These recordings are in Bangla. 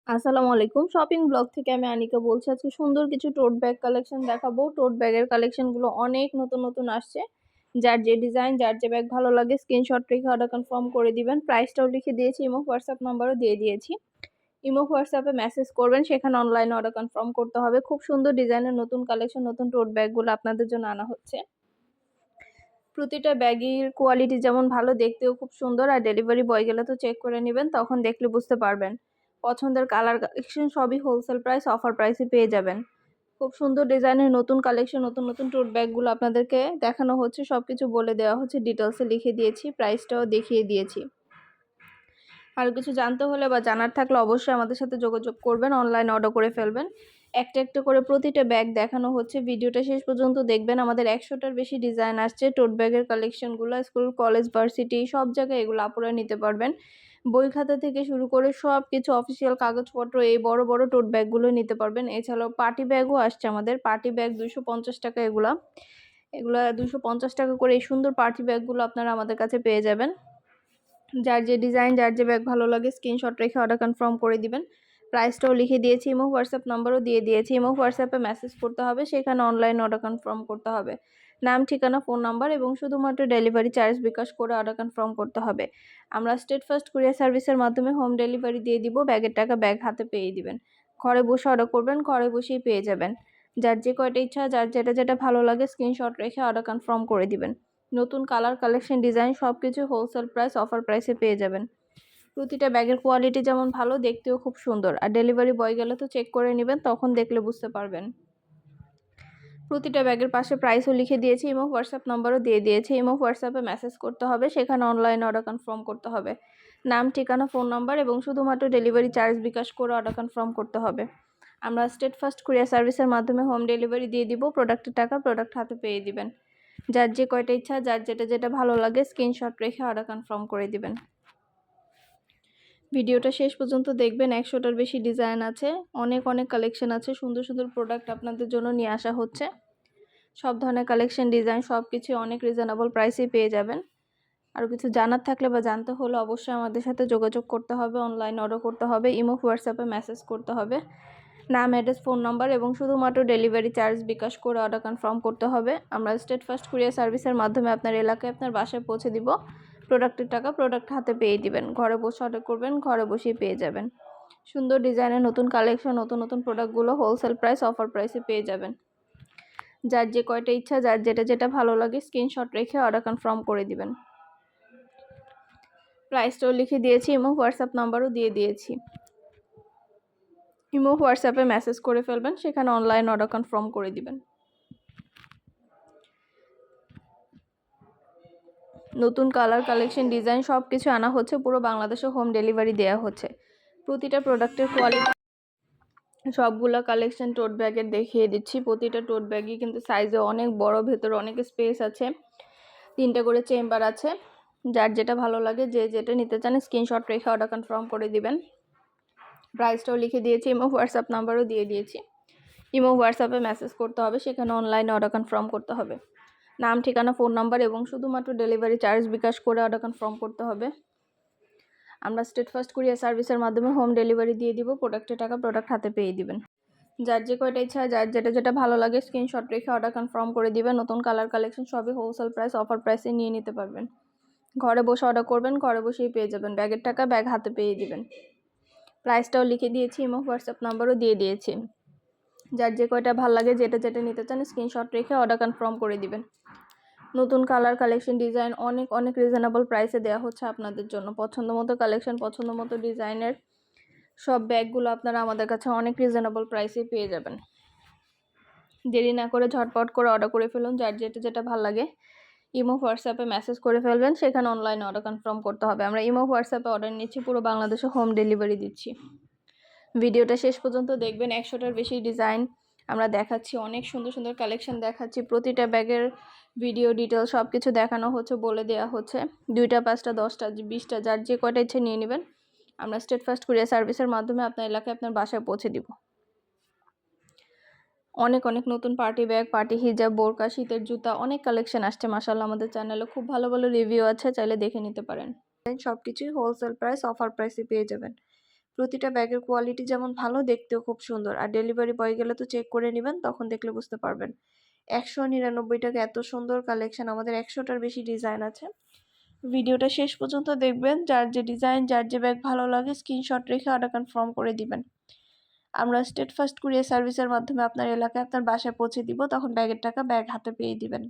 আসসালামু আলাইকুম। শপিং ব্লগ থেকে আমি আনিকা বলছি। আজকে সুন্দর কিছু টোট ব্যাগ কালেকশন দেখাবো। টোট ব্যাগের কালেকশনগুলো অনেক নতুন নতুন আসছে। যার যে ডিজাইন, যার যে ব্যাগ ভালো লাগে স্ক্রিনশট রেখে অর্ডার কনফার্ম করে দিবেন। প্রাইসটাও লিখে দিয়েছি, ইমো হোয়াটসঅ্যাপ নাম্বারও দিয়ে দিয়েছি। ইমো হোয়াটসঅ্যাপে মেসেজ করবেন, সেখানে অনলাইনে অর্ডার কনফার্ম করতে হবে। খুব সুন্দর ডিজাইনের নতুন কালেকশন, নতুন টোট ব্যাগগুলো আপনাদের জন্য আনা হচ্ছে। প্রতিটা ব্যাগের কোয়ালিটি যেমন ভালো, দেখতেও খুব সুন্দর। আর ডেলিভারি বয় গেলে তো চেক করে নেবেন, তখন দেখলে বুঝতে পারবেন। পছন্দের কালার কালেকশন সবই হোলসেল প্রাইস, অফার প্রাইসে পেয়ে যাবেন। খুব সুন্দর ডিজাইনের নতুন কালেকশন, নতুন নতুন টোট ব্যাগগুলো আপনাদেরকে দেখানো হচ্ছে। সবকিছু বলে দেওয়া হচ্ছে, ডিটেলসে লিখে দিয়েছি, প্রাইসটাও দেখিয়ে দিয়েছি। আর কিছু জানতে হলে বা জানার থাকলে অবশ্যই আমাদের সাথে যোগাযোগ করবেন, অনলাইনে অর্ডার করে ফেলবেন। একটা একটা করে প্রতিটা ব্যাগ দেখানো হচ্ছে, ভিডিওটা শেষ পর্যন্ত দেখবেন। আমাদের 100টার বেশি ডিজাইন আসছে টোট ব্যাগের কালেকশনগুলো। স্কুল, কলেজ, ভার্সিটি সব জায়গায় এগুলো আপুরা নিতে পারবেন। বই খাতা থেকে শুরু করে সব কিছু, অফিসিয়াল কাগজপত্র, এই বড় বড় টোট ব্যাগগুলো নিতে পারবেন। এছাড়াও পার্টি ব্যাগও আসছে আমাদের। পার্টি ব্যাগ 250 টাকা এগুলা। এগুলা 250 টাকা করে এই সুন্দর পার্টি ব্যাগগুলো আপনারা আমাদের কাছে পেয়ে যাবেন। যার যে ডিজাইন, যার যে ব্যাগ ভালো লাগে স্ক্রিনশট রেখে অর্ডার কনফার্ম করে দিবেন। প্রাইসটাও লিখে দিয়েছি, ইমো হোয়াটসঅ্যাপ নাম্বারও দিয়ে দিয়েছি। ইমো হোয়াটসঅ্যাপে মেসেজ করতে হবে, সেখানে অনলাইন অর্ডার কনফার্ম করতে হবে। নাম, ঠিকানা, ফোন নাম্বার এবং শুধুমাত্র ডেলিভারি চার্জ বিকাশ করে অর্ডার কনফার্ম করতে হবে। আমরা স্টেট ফার্স্ট কুরিয়ার সার্ভিসের মাধ্যমে হোম ডেলিভারি দিয়ে দিব। ব্যাগের টাকা ব্যাগ হাতে পেয়ে দিবেন। ঘরে বসে অর্ডার করবেন, ঘরে বসেই পেয়ে যাবেন। যার যে কয়টা ইচ্ছা, যার যেটা যেটা ভালো লাগে স্ক্রিনশট রেখে অর্ডার কনফার্ম করে দিবেন। নতুন কালার, কালেকশন, ডিজাইন সবকিছু হোলসেল প্রাইস, অফার প্রাইসে পেয়ে যাবেন। প্রতিটা ব্যাগের কোয়ালিটি যেমন ভালো, দেখতেও খুব সুন্দর। আর ডেলিভারি বয় গেলে তো চেক করে নেবেন, তখন দেখলে বুঝতে পারবেন। প্রতিটা ব্যাগের পাশে প্রাইসও লিখে দিয়েছি, ইমো হোয়াটসঅ্যাপ নাম্বারও দিয়ে দিয়েছি। ইমো হোয়াটসঅ্যাপে মেসেজ করতে হবে, সেখানে অনলাইনে অর্ডার কনফার্ম করতে হবে। নাম, ঠিকানা, ফোন নাম্বার এবং শুধুমাত্র ডেলিভারি চার্জ বিকাশ করে অর্ডার কনফার্ম করতে হবে। আমরা স্টেট ফার্স্ট কুরিয়ার সার্ভিসের মাধ্যমে হোম ডেলিভারি দিয়ে দিব। প্রোডাক্টের টাকা প্রোডাক্ট হাতে পেয়ে দিবেন। যার যে কয়টা ইচ্ছা, যার যেটা যেটা ভালো লাগে স্ক্রিনশট রেখে অর্ডার কনফার্ম করে দিবেন। ভিডিওটা শেষ পর্যন্ত দেখবেন। 100টার বেশি ডিজাইন আছে, অনেক অনেক কালেকশন আছে। সুন্দর সুন্দর প্রোডাক্ট আপনাদের জন্য নিয়ে আসা হচ্ছে। সব ধরনের কালেকশন, ডিজাইন সব কিছু অনেক রিজনেবল প্রাইসেই পেয়ে যাবেন। আর কিছু জানার থাকলে বা জানতে হলে অবশ্যই আমাদের সাথে যোগাযোগ করতে হবে, অনলাইন অর্ডার করতে হবে, ইমো হোয়াটসঅ্যাপে মেসেজ করতে হবে। নাম, অ্যাড্রেস, ফোন নাম্বার এবং শুধুমাত্র ডেলিভারি চার্জ বিকাশ করে অর্ডার কনফার্ম করতে হবে। আমরা স্টেট ফার্স্ট কুরিয়ার সার্ভিসের মাধ্যমে আপনার এলাকায়, আপনার বাসায় পৌঁছে দিব। প্রোডাক্টের টাকা প্রোডাক্ট হাতে পেয়ে দিবেন। ঘরে বসে অর্ডার করবেন, ঘরে বসেই পেয়ে যাবেন। সুন্দর ডিজাইনের নতুন কালেকশন, নতুন নতুন প্রোডাক্টগুলো হোলসেল প্রাইস, অফার প্রাইসে পেয়ে যাবেন। যার যে কয়টা ইচ্ছা, যার যেটা যেটা ভালো লাগে স্ক্রিনশট রেখে অর্ডার কনফার্ম করে দিবেন। প্রাইসটাও লিখে দিয়েছি, ইমো হোয়াটসঅ্যাপ নাম্বারও দিয়ে দিয়েছি। ইমো হোয়াটসঅ্যাপে মেসেজ করে ফেলবেন, সেখানে অনলাইন অর্ডার কনফার্ম করে দিবেন। নতুন কালার, কালেকশন, ডিজাইন সব কিছু আনা হচ্ছে। পুরো বাংলাদেশে হোম ডেলিভারি দেওয়া হচ্ছে। প্রতিটা প্রোডাক্টের কোয়ালিটি, সবগুলা কালেকশন টোট ব্যাগের দেখিয়ে দিচ্ছি। প্রতিটা টোট ব্যাগই কিন্তু সাইজে অনেক বড়, ভেতরে অনেক স্পেস আছে। 3টে করে চেম্বার আছে। যার যেটা ভালো লাগে, যে যেটা নিতে চান স্ক্রিনশট রেখে অর্ডার কনফার্ম করে দিবেন। প্রাইসটাও লিখে দিয়েছি, ইমো হোয়াটসঅ্যাপ নাম্বারও দিয়ে দিয়েছি। ইমো হোয়াটসঅ্যাপে মেসেজ করতে হবে, সেখানে অনলাইনে অর্ডার কনফার্ম করতে হবে। নাম, ঠিকানা, ফোন নাম্বার এবং শুধুমাত্র ডেলিভারি চার্জ বিকাশ করে অর্ডার কনফার্ম করতে হবে। আমরা স্টেট ফার্স্ট কুরিয়ার সার্ভিসের মাধ্যমে হোম ডেলিভারি দিয়ে দিব। প্রোডাক্টের টাকা প্রোডাক্ট হাতে পেয়ে দিবেন। যার যে কয়টা ইচ্ছা, যার যেটা যেটা ভালো লাগে স্ক্রিনশট রেখে অর্ডার কনফার্ম করে দিবেন। নতুন কালার, কালেকশন সবই হোলসেল প্রাইস, অফার প্রাইসে নিয়ে নিতে পারবেন। ঘরে বসে অর্ডার করবেন, ঘরে বসেই পেয়ে যাবেন। ব্যাগের টাকা ব্যাগ হাতে পেয়ে দিবেন। প্রাইসটাও লিখে দিয়েছি, ইমো হোয়াটসঅ্যাপ নাম্বারও দিয়ে দিয়েছি। যার যে কয়টা ভালো লাগে, যেটা যেটা নিতে চান স্ক্রিনশট রেখে অর্ডার কনফার্ম করে দিবেন। নতুন কালার, কালেকশন, ডিজাইন অনেক অনেক রিজনেবল প্রাইসে দেওয়া হচ্ছে আপনাদের জন্য। পছন্দ মতো কালেকশন, পছন্দ মতো ডিজাইনের সব ব্যাগগুলো আপনারা আমাদের কাছে অনেক রিজনেবল প্রাইসে পেয়ে যাবেন। দেরি না করে ঝটপট করে অর্ডার করে ফেলুন। যার যেটা যেটা ভালো লাগে ইমো হোয়াটসঅ্যাপে মেসেজ করে ফেলবেন, সেখানে অনলাইনে অর্ডার কনফার্ম করতে হবে। আমরা ইমো হোয়াটসঅ্যাপে অর্ডার নিচ্ছি, পুরো বাংলাদেশে হোম ডেলিভারি দিচ্ছি। ভিডিওটা শেষ পর্যন্ত দেখবেন। 100টার বেশি ডিজাইন আমরা দেখাচ্ছি, অনেক সুন্দর সুন্দর কালেকশন দেখাচ্ছি। প্রতিটা ব্যাগের ভিডিও ডিটেল সব কিছু দেখানো হচ্ছে, বলে দেওয়া হচ্ছে। 2টা, 5টা, 10টা, 20টা, যার যে কয়টা ইচ্ছে নিয়ে নেবেন। আমরা স্টেট ফার্স্ট কুরিয়ার সার্ভিসের মাধ্যমে আপনার এলাকায়, আপনার বাসায় পৌঁছে দিব। অনেক অনেক নতুন পার্টি ব্যাগ, পার্টি হিজাব, বোরকা, শীতের জুতা অনেক কালেকশন আসছে মাশাআল্লাহ। আমাদের চ্যানেলে খুব ভালো ভালো রিভিউ আছে, চাইলে দেখে নিতে পারেন। সবকিছুই হোলসেল প্রাইস, অফার প্রাইসে পেয়ে যাবেন। প্রতিটা ব্যাগের কোয়ালিটি যেমন ভালো, দেখতেও খুব সুন্দর। আর ডেলিভারি বয় গেলে তো চেক করে নিবেন, তখন দেখলে বুঝতে পারবেন। ১৯৯ টাকা এত সুন্দর কালেকশন, আমাদের ১০০টার বেশি ডিজাইন আছে। ভিডিওটা শেষ পর্যন্ত দেখবেন। যার যে ডিজাইন, যার যে ব্যাগ ভালো লাগে স্ক্রিনশট রেখে অর্ডার কনফার্ম করে দিবেন। আমরা স্টেট ফার্স্ট কুরিয়ার সার্ভিসের মাধ্যমে আপনার এলাকায় আপনার বাসায় পৌঁছে দিব, তখন ব্যাগের টাকা ব্যাগ হাতে পেয়ে দিবেন।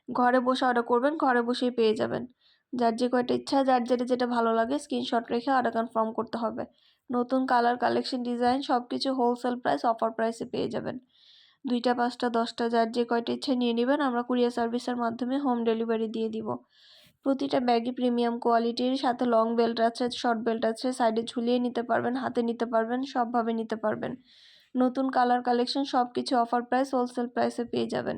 ঘরে বসে অর্ডার করবেন, ঘরে বসেই পেয়ে যাবেন। যার যে কয়টা ইচ্ছা, যার যেটা ভালো লাগে স্ক্রিনশট রেখে অর্ডার কনফার্ম করতে হবে। নতুন কালার, কালেকশন, ডিজাইন সবকিছু হোলসেল প্রাইস, অফার প্রাইসে পেয়ে যাবেন। 2টা 5টা 10টা যার যে কয়টা ইচ্ছা নিয়ে নেবেন, আমরা কুরিয়ার সার্ভিসের মাধ্যমে হোম ডেলিভারি দিয়ে দিব। প্রতিটা ব্যাগই প্রিমিয়াম কোয়ালিটির, সাথে লং বেল্ট আছে, শর্ট বেল্ট আছে, সাইডে ঝুলিয়ে নিতে পারবেন, হাতে নিতে পারবেন, সবভাবে নিতে পারবেন। নতুন কালার, কালেকশন সবকিছু অফার প্রাইস, হোলসেল প্রাইসে পেয়ে যাবেন।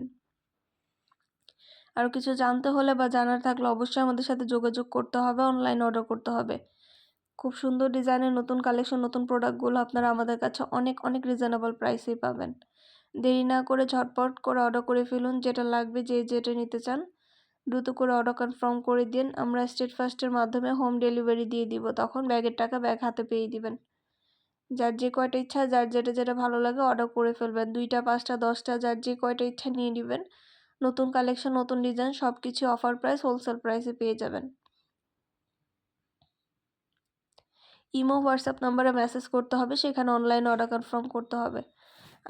আরও কিছু জানতে হলে বা জানার থাকলে অবশ্যই আমাদের সাথে যোগাযোগ করতে হবে, অনলাইন অর্ডার করতে হবে। খুব সুন্দর ডিজাইনের নতুন কালেকশন, নতুন প্রোডাক্টগুলো আপনারা আমাদের কাছে অনেক অনেক রিজনেবল প্রাইসেই পাবেন। দেরি না করে ঝটপট করে অর্ডার করে ফেলুন। যেটা লাগবে, যেটা নিতে চান দ্রুত করে অর্ডার কনফার্ম করে দিন। আমরা স্টেট ফার্স্টের মাধ্যমে হোম ডেলিভারি দিয়ে দিব, তখন ব্যাগের টাকা ব্যাগ হাতে পেয়ে দিবেন। যার যে কয়টা ইচ্ছা, যার যেটা ভালো লাগে অর্ডার করে ফেলবেন। 2টা 5টা 10টা যার যে কয়টা ইচ্ছা নিয়ে নেবেন। নতুন কালেকশন, নতুন ডিজাইন সবকিছু অফার প্রাইস, হোলসেল প্রাইসে পেয়ে যাবেন। ইমো, হোয়াটসঅ্যাপ নাম্বারে মেসেজ করতে হবে, সেখানে অনলাইন অর্ডার কনফার্ম করতে হবে।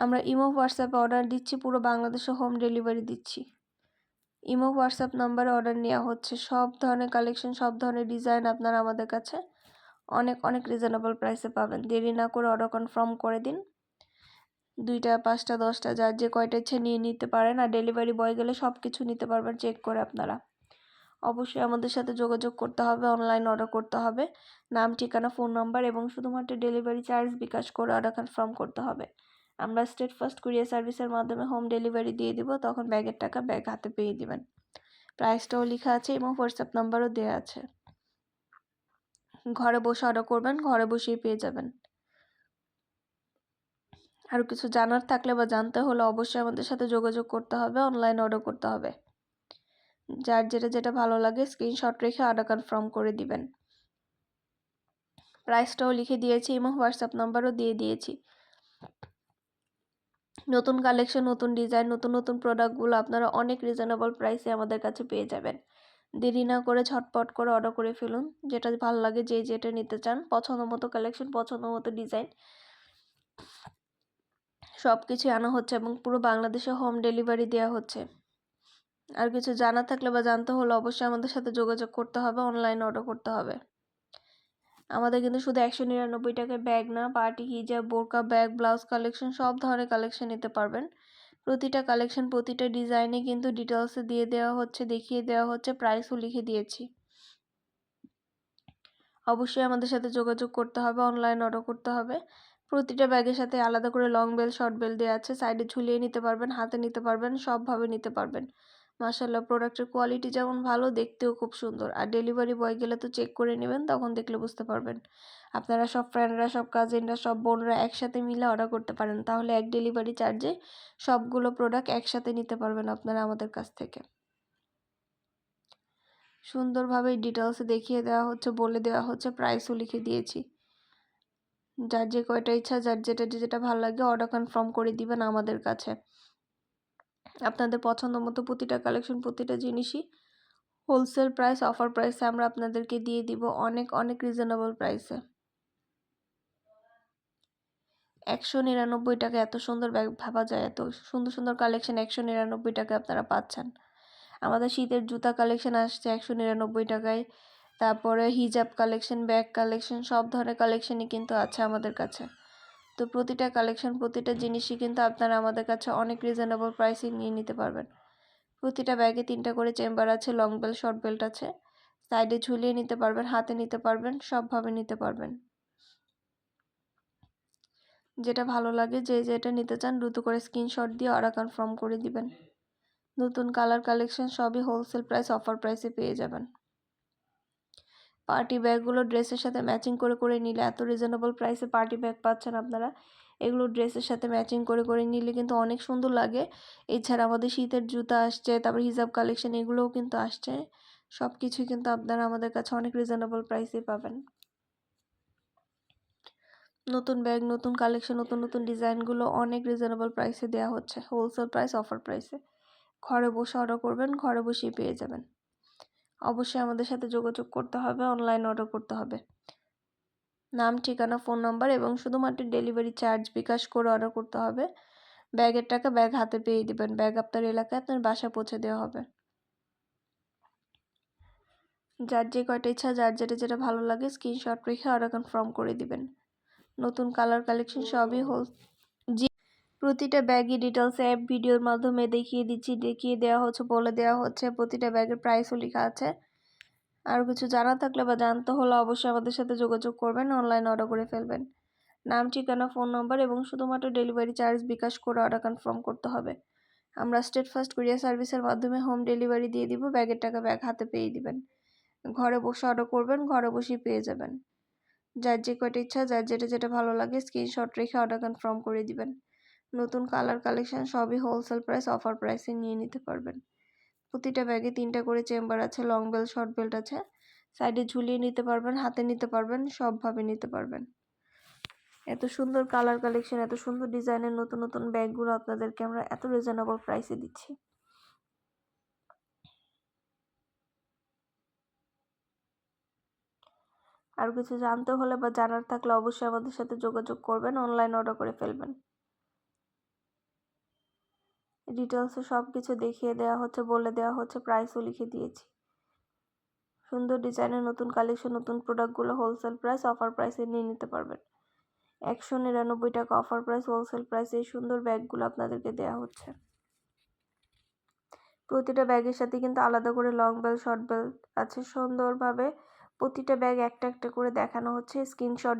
আমরা ইমো, হোয়াটসঅ্যাপে অর্ডার দিচ্ছি, পুরো বাংলাদেশে হোম ডেলিভারি দিচ্ছি। ইমো, হোয়াটসঅ্যাপ নাম্বারে অর্ডার নেওয়া হচ্ছে। সব ধরনের কালেকশন, সব ধরনের ডিজাইন আপনারা আমাদের কাছে অনেক অনেক রিজনেবল প্রাইসে পাবেন। দেরি না করে অর্ডার কনফার্ম করে দিন। 2টা 5টা 10টা যার যে কয়টা ইচ্ছে নিয়ে নিতে পারেন। আর ডেলিভারি বয় গেলে সব কিছু নিতে পারবেন চেক করে আপনারা। অবশ্যই আমাদের সাথে যোগাযোগ করতে হবে, অনলাইন অর্ডার করতে হবে। নাম, ঠিকানা, ফোন নাম্বার এবং শুধুমাত্র ডেলিভারি চার্জ বিকাশ করে অর্ডার কনফার্ম করতে হবে। আমরা স্টেট ফার্স্ট কুরিয়ার সার্ভিসের মাধ্যমে হোম ডেলিভারি দিয়ে দিব, তখন ব্যাগের টাকা ব্যাগ হাতে পেয়ে দিবেন। প্রাইসটাও লেখা আছে এবং হোয়াটসঅ্যাপ নাম্বারও দেওয়া আছে। ঘরে বসে অর্ডার করবেন, ঘরে বসেই পেয়ে যাবেন। আরও কিছু জানার থাকলে বা জানতে হলে অবশ্যই আমাদের সাথে যোগাযোগ করতে হবে, অনলাইন অর্ডার করতে হবে। যার যেটা ভালো লাগে স্ক্রিনশট রেখে অর্ডার কনফার্ম করে দিবেন। প্রাইসটাও লিখে দিয়েছি এবং হোয়াটসঅ্যাপ নাম্বারও দিয়ে দিয়েছি। নতুন কালেকশন, নতুন ডিজাইন, নতুন নতুন প্রোডাক্টগুলো আপনারা অনেক রিজনেবল প্রাইসে আমাদের কাছে পেয়ে যাবেন। দেরি না করে ঝটপট করে অর্ডার করে ফেলুন। যেটা ভালো লাগে, যেটা নিতে চান, পছন্দ মতো কালেকশন, পছন্দ মতো ডিজাইন সব কিছুই আনা হচ্ছে এবং পুরো বাংলাদেশে হোম ডেলিভারি দেওয়া হচ্ছে। আর কিছু জানা থাকলে বা জানতে হলে অবশ্যই আমাদের সাথে যোগাযোগ করতে হবে, অনলাইন অর্ডার করতে হবে। আমাদের কিন্তু শুধু 199 টাকায় ব্যাগ না, পার্টি, হিজাব, বোরকা, ব্যাগ, ব্লাউজ কালেকশন সব ধরনের কালেকশন নিতে পারবেন। প্রতিটা কালেকশন, প্রতিটা ডিজাইনে কিন্তু ডিটেলসে দিয়ে দেওয়া হচ্ছে, দেখিয়ে দেওয়া হচ্ছে, প্রাইসও লিখে দিয়েছি। অবশ্যই আমাদের সাথে যোগাযোগ করতে হবে, অনলাইন অর্ডার করতে হবে। প্রতিটা ব্যাগের সাথে আলাদা করে লং বেল, শর্ট বেল দেওয়া আছে। সাইডে ঝুলিয়ে নিতে পারবেন, হাতে নিতে পারবেন, সবভাবে নিতে পারবেন। মাশাআল্লাহ, প্রোডাক্টের কোয়ালিটি যেমন ভালো, দেখতেও খুব সুন্দর। আর ডেলিভারি বয় গেলে তো চেক করে নেবেন, তখন দেখলে বুঝতে পারবেন। আপনারা সব ফ্রেন্ডরা, সব কাজিনরা, সব বোনরা একসাথে মিলে অর্ডার করতে পারেন, তাহলে এক ডেলিভারি চার্জে সবগুলো প্রোডাক্ট একসাথে নিতে পারবেন আপনারা আমাদের কাছ থেকে। সুন্দরভাবে ডিটেলসে দেখিয়ে দেওয়া হচ্ছে, বলে দেওয়া হচ্ছে, প্রাইসও লিখে দিয়েছি। যার যে কয়টা ইচ্ছা, যার যেটা ভালো লাগে অর্ডার কনফার্ম করে দিবেন আমাদের কাছে। আপনাদের পছন্দ মতো প্রতিটা কালেকশন, প্রতিটা জিনিসই হোলসেল প্রাইস, অফার প্রাইসে আমরা আপনাদেরকে দিয়ে দিব, অনেক অনেক রিজনেবল প্রাইসে। 199 টাকা এত সুন্দর ব্যাগ ভাবা যায়? এত সুন্দর সুন্দর কালেকশন 199 টাকায় আপনারা পাচ্ছেন। আমাদের শীতের জুতা কালেকশন আসছে 199 টাকায়। তারপরে হিজাব কালেকশন, ব্যাগ কালেকশন সব ধরনের কালেকশনই কিন্তু আছে আমাদের কাছে। তো প্রতিটা কালেকশন, প্রতিটা জিনিসই কিন্তু আপনারা আমাদের কাছে অনেক রিজনেবল প্রাইসে নিয়ে নিতে পারবেন। প্রতিটা ব্যাগে 3টা করে চেম্বার আছে, লং বেল্ট, শর্ট বেল্ট আছে। সাইডে ঝুলিয়ে নিতে পারবেন, হাতে নিতে পারবেন, সবভাবে নিতে পারবেন। যেটা ভালো লাগে, যেটা নিতে চান দ্রুত করে স্ক্রিনশট দিয়ে অর্ডার কনফার্ম করে দিবেন। নতুন কালার, কালেকশন সবই হোলসেল প্রাইস, অফার প্রাইসে পেয়ে যাবেন। পার্টি ব্যাগগুলো ড্রেসের সাথে ম্যাচিং করে নিলে এত রিজনেবল প্রাইসে পার্টি ব্যাগ পাচ্ছেন আপনারা। এগুলো ড্রেসের সাথে ম্যাচিং করে নিলে কিন্তু অনেক সুন্দর লাগে। এছাড়া আমাদের শীতের জুতা আসছে, তারপর হিজাব কালেকশন এগুলোও কিন্তু আসছে। সব কিছুই কিন্তু আপনারা আমাদের কাছে অনেক রিজনেবল প্রাইসে পাবেন। নতুন ব্যাগ, নতুন কালেকশন, নতুন নতুন ডিজাইনগুলো অনেক রিজনেবল প্রাইসে দেওয়া হচ্ছে, হোলসেল প্রাইস, অফার প্রাইসে। ঘরে বসে অর্ডার করবেন, ঘরে বসেই পেয়ে যাবেন। অবশ্যই আমাদের সাথে যোগাযোগ করতে হবে, অনলাইন অর্ডার করতে হবে। নাম, ঠিকানা, ফোন নাম্বার এবং শুধুমাত্র ডেলিভারি চার্জ বিকাশ করে অর্ডার করতে হবে। ব্যাগের টাকা ব্যাগ হাতে পেয়ে দিবেন। ব্যাগ আপনার এলাকায় আপনার বাসায় পৌঁছে দেওয়া হবে। যার যে কয়টা ইচ্ছা, যার যেটা ভালো লাগে স্ক্রিনশট রেখে অর্ডার কনফার্ম করে দিবেন। নতুন কালার কালেকশন সবই প্রতিটা ব্যাগই ডিটেলস অ্যাপ ভিডিওর মাধ্যমে দেখিয়ে দেওয়া হচ্ছে, বলে দেওয়া হচ্ছে। প্রতিটা ব্যাগের প্রাইসও লেখা আছে। আর কিছু জানা থাকলে বা জানতে হলে অবশ্যই আমাদের সাথে যোগাযোগ করবেন, অনলাইন অর্ডার করে ফেলবেন। নাম, ঠিকানা, ফোন নম্বর এবং শুধুমাত্র ডেলিভারি চার্জ বিকাশ করে অর্ডার কনফার্ম করতে হবে। আমরা স্টেট ফার্স্ট কুরিয়ার সার্ভিসের মাধ্যমে হোম ডেলিভারি দিয়ে দিব। ব্যাগের টাকা ব্যাগ হাতে পেয়ে দিবেন। ঘরে বসে অর্ডার করবেন, ঘরে বসেই পেয়ে যাবেন। যার যে কয়টা ইচ্ছা, যার যেটা ভালো লাগে স্ক্রিনশট রেখে অর্ডার কনফার্ম করে দিবেন। নতুন কালার কালেকশন সবই হোলসেল প্রাইস, অফার প্রাইসে নিয়ে নিতে পারবেন। প্রতিটা ব্যাগে 3টা করে চেম্বার আছে, লং বেল্ট, শর্ট বেল্ট আছে। সাইডে ঝুলিয়ে নিতে পারবেন, হাতে নিতে পারবেন, সবভাবে নিতে পারবেন। এত সুন্দর কালার কালেকশন, এত সুন্দর ডিজাইনের নতুন নতুন ব্যাগগুলো আপনাদেরকে আমরা এত রিজনেবল প্রাইসে দিচ্ছি। আর কিছু জানতে হলে বা জানার থাকলে অবশ্যই আমাদের সাথে যোগাযোগ করবেন, অনলাইন অর্ডার করে ফেলবেন। ডিটেলসে সব কিছু দেখিয়ে দেওয়া হচ্ছে, বলে দেওয়া হচ্ছে, প্রাইসও লিখে দিয়েছি। সুন্দর ডিজাইনের নতুন কালেকশন, নতুন প্রোডাক্টগুলো হোলসেল প্রাইস, অফার প্রাইসে নিয়ে নিতে পারবেন। 199 টাকা অফার প্রাইস, হোলসেল প্রাইসে এই সুন্দর ব্যাগগুলো আপনাদেরকে দেওয়া হচ্ছে। প্রতিটা ব্যাগের সাথে কিন্তু আলাদা করে লং বেল্ট, শর্ট বেল্ট আছে। সুন্দরভাবে প্রতিটা ব্যাগ একটা একটা করে দেখানো হচ্ছে, স্ক্রিনশট